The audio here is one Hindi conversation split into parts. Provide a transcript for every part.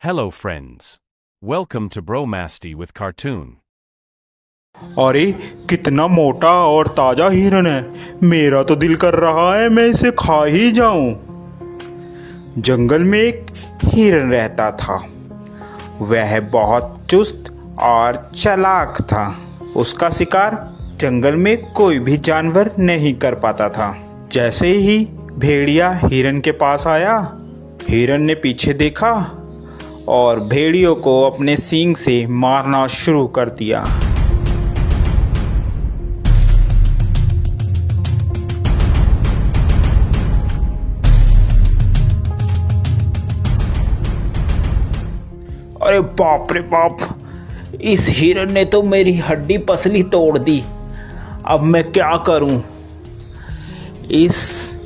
Hello, friends. Welcome to Bromasty with Cartoon. अरे कितना मोटा और ताजा हिरन है। मेरा तो दिल कर रहा है मैं इसे खा ही जाऊं। जंगल में एक हिरन रहता था। वह बहुत चुस्त और चालाक था। उसका शिकार जंगल में कोई भी जानवर नहीं कर पाता था। जैसे ही भेड़िया हिरन के पास आया, हिरन ने पीछे देखा और भेड़ियों को अपने सींग से मारना शुरू कर दिया। अरे बाप रे बाप, इस हिरन ने तो मेरी हड्डी पसली तोड़ दी। अब मैं क्या करूं? इस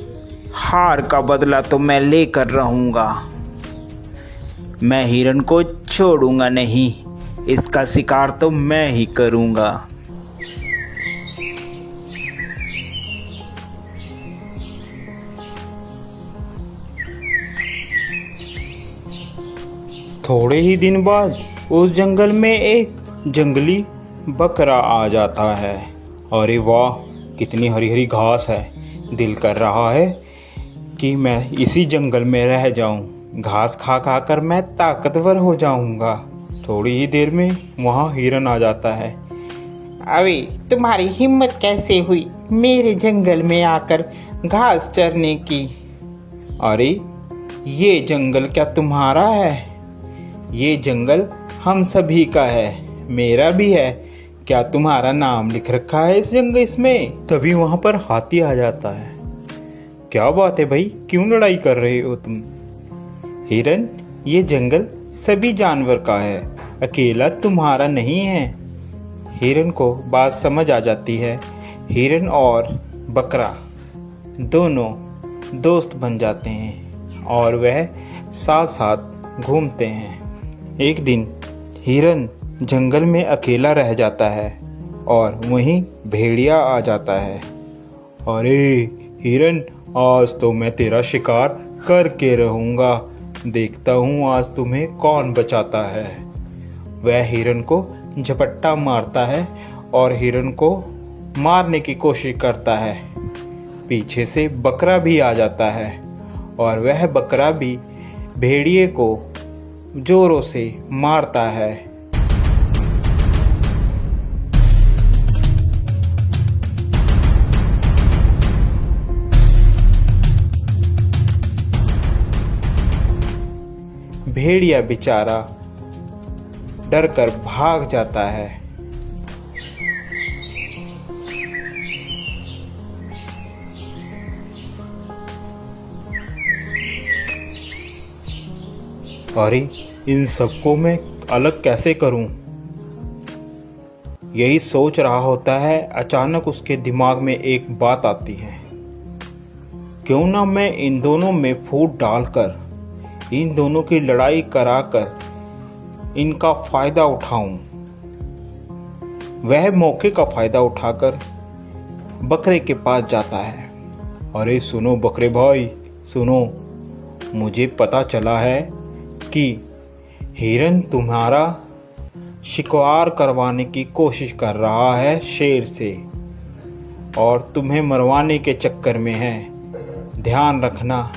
हार का बदला तो मैं लेकर रहूंगा। मैं हिरन को छोड़ूंगा नहीं। इसका शिकार तो मैं ही करूंगा। थोड़े ही दिन बाद उस जंगल में एक जंगली बकरा आ जाता है। अरे वाह, कितनी हरी हरी घास है। दिल कर रहा है कि मैं इसी जंगल में रह जाऊं। घास खा खा कर मैं ताकतवर हो जाऊंगा। थोड़ी ही देर में वहाँ हिरन आ जाता है। अरे तुम्हारी हिम्मत कैसे हुई मेरे जंगल में आकर घास चरने की? अरे ये जंगल क्या तुम्हारा है? ये जंगल हम सभी का है, मेरा भी है। क्या तुम्हारा नाम लिख रखा है इस जंगल इसमें? तभी वहां पर हाथी आ जाता है। क्या बात है भाई, क्यों लड़ाई कर रहे हो तुम? हिरन, ये जंगल सभी जानवर का है, अकेला तुम्हारा नहीं है। हिरन को बात समझ आ जाती है। हिरन और बकरा दोनों दोस्त बन जाते हैं और वह साथ साथ घूमते हैं। एक दिन हिरन जंगल में अकेला रह जाता है और वहीं भेड़िया आ जाता है। अरे हिरन, आज तो मैं तेरा शिकार करके रहूंगा। देखता हूँ आज तुम्हें कौन बचाता है। वह हिरन को झपट्टा मारता है और हिरन को मारने की कोशिश करता है। पीछे से बकरा भी आ जाता है और वह बकरा भी भेड़िए को जोरों से मारता है। भेड़िया बेचारा डर कर भाग जाता है। अरे इन सबको मैं अलग कैसे करूं? यही सोच रहा होता है, अचानक उसके दिमाग में एक बात आती है। क्यों ना मैं इन दोनों में फूट डालकर इन दोनों की लड़ाई कराकर इनका फायदा उठाऊं। वह मौके का फायदा उठाकर बकरे के पास जाता है। अरे सुनो बकरे भाई, सुनो, मुझे पता चला है कि हिरन तुम्हारा शिकार करवाने की कोशिश कर रहा है शेर से और तुम्हें मरवाने के चक्कर में है। ध्यान रखना।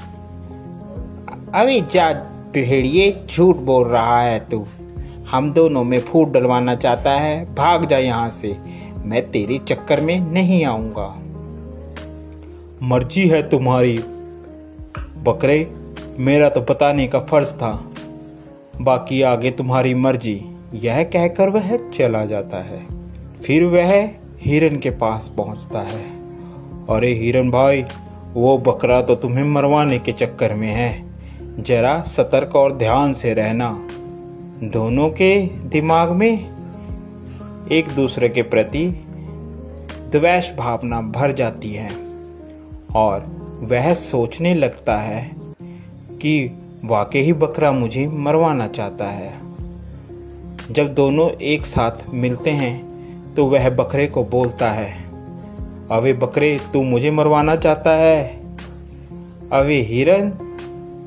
अभी जा भेड़िए, झूठ बोल रहा है तू। हम दोनों में फूट डलवाना चाहता है? भाग जा यहाँ से, मैं तेरे चक्कर में नहीं आऊंगा। मर्जी है तुम्हारी बकरे, मेरा तो बताने का फर्ज था, बाकी आगे तुम्हारी मर्जी। यह कहकर वह चला जाता है। फिर वह हिरन के पास पहुंचता है। अरे हिरन भाई, वो बकरा तो तुम्हें मरवाने के चक्कर में है। जरा सतर्क और ध्यान से रहना। दोनों के दिमाग में एक दूसरे के प्रति द्वेष भावना भर जाती है और वह सोचने लगता है कि वाकई बकरा मुझे मरवाना चाहता है। जब दोनों एक साथ मिलते हैं तो वह बकरे को बोलता है, अबे बकरे, तू मुझे मरवाना चाहता है? अबे हिरन,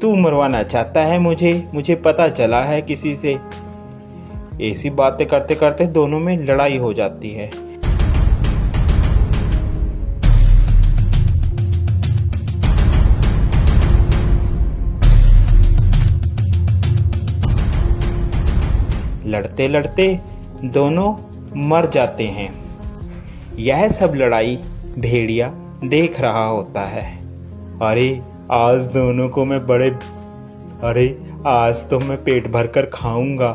तू मरवाना चाहता है मुझे पता चला है किसी से। ऐसी बातें करते करते दोनों में लड़ाई हो जाती है। लड़ते लड़ते दोनों मर जाते हैं। यह सब लड़ाई भेड़िया देख रहा होता है। अरे आज दोनों को मैं आज तो मैं पेट भर कर खाऊंगा।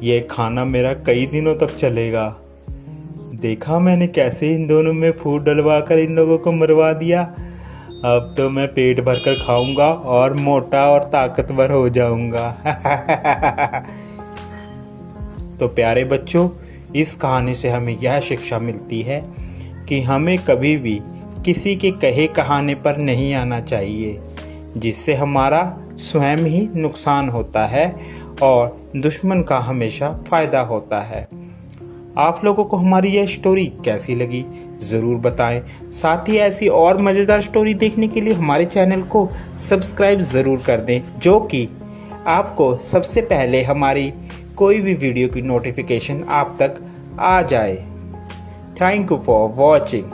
ये खाना मेरा कई दिनों तक चलेगा। देखा मैंने कैसे इन दोनों में फूट डलवा कर इन लोगों को मरवा दिया। अब तो मैं पेट भर कर खाऊंगा और मोटा और ताकतवर हो जाऊंगा। तो प्यारे बच्चों, इस कहानी से हमें यह शिक्षा मिलती है कि हमें कभी भी किसी के कहे कहाने पर नहीं आना चाहिए, जिससे हमारा स्वयं ही नुकसान होता है और दुश्मन का हमेशा फायदा होता है। आप लोगों को हमारी यह स्टोरी कैसी लगी ज़रूर बताएं। साथ ही ऐसी और मज़ेदार स्टोरी देखने के लिए हमारे चैनल को सब्सक्राइब ज़रूर कर दें, जो कि आपको सबसे पहले हमारी कोई भी वीडियो की नोटिफिकेशन आप तक आ जाए। Thank you for watching.